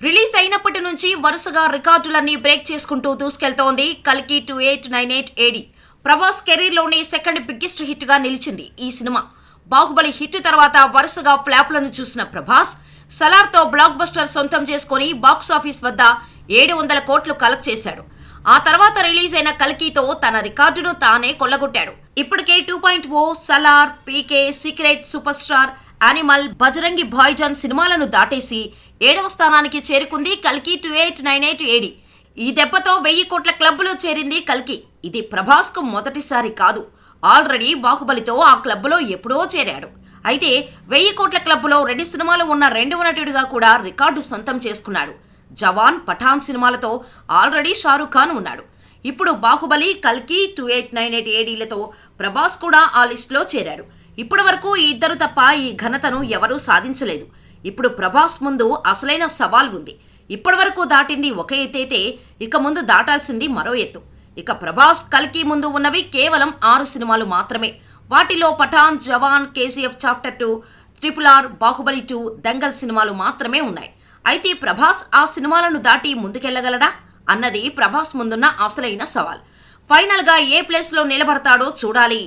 Release అయినప్పటి నుంచి వరుసగా రికార్డులన్నీ బ్రేక్ చేసుకుంటూ దూసుకెళ్తోంది కల్కి 2898 ఏడి. ప్రభాస్ కెరీర్లోనే సెకండ్ బిగ్గెస్ట్ హిట్ గా నిలిచింది ఈ సినిమా. బాహుబలి హిట్ తర్వాత వరుసగా ఫ్లాప్లను చూసిన ప్రభాస్ సలార్తో బ్లాక్ బస్టర్ సొంతం చేసుకుని బాక్సాఫీస్ వద్ద 700 కోట్లు కలెక్ట్ చేశాడు. ఆ తర్వాత రిలీజ్ అయిన కల్కితో తన రికార్డును తానే కొల్లగొట్టాడు. ఇప్పటికే 2.0, Salaar, PK, secret, superstar, Animal, Bajrangi Bhaijaan సినిమాలను దాటేసి 7వ స్థానానికి చేరుకుంది కల్కి 2898 ఏడి. ఈ దెబ్బతో 1000 కోట్ల క్లబ్లో చేరింది కల్కి. ఇది ప్రభాస్ కు మొదటిసారి కాదు. ఆల్రెడీ బాహుబలితో ఆ క్లబ్లో ఎప్పుడో చేరాడు. అయితే 1000 కోట్ల క్లబ్లో 2 సినిమాలు ఉన్న రెండవ నటుడిగా కూడా రికార్డు సొంతం చేసుకున్నాడు. జవాన్, పఠాన్ సినిమాలతో ఆల్రెడీ షారూఖ్ ఖాన్ ఉన్నాడు. ఇప్పుడు బాహుబలి, కల్కి 2898 ఏడీలతో ప్రభాస్ కూడా ఆ లిస్టులో చేరాడు. ఇప్పటి వరకు ఈ ఇద్దరు తప్ప ఈ ఘనతను ఎవరూ సాధించలేదు. ఇప్పుడు ప్రభాస్ ముందు అసలైన సవాల్ ఉంది. ఇప్పటి వరకు దాటింది ఒక ఎత్తైతే ఇక ముందు దాటాల్సింది మరో ఎత్తు. ఇక ప్రభాస్, కల్కి ముందు ఉన్నవి కేవలం 6 సినిమాలు మాత్రమే. వాటిలో Pathaan, Jawan, KGF chapter 2, RRR, Baahubali 2, Dangal సినిమాలు మాత్రమే ఉన్నాయి. అయితే ప్రభాస్ ఆ సినిమాలను దాటి ముందుకెళ్లగలడా అన్నది ప్రభాస్ ముందున్న అసలైన సవాల్. ఫైనల్ గా ఏ ప్లేస్ లో నిలబడతాడో చూడాలి.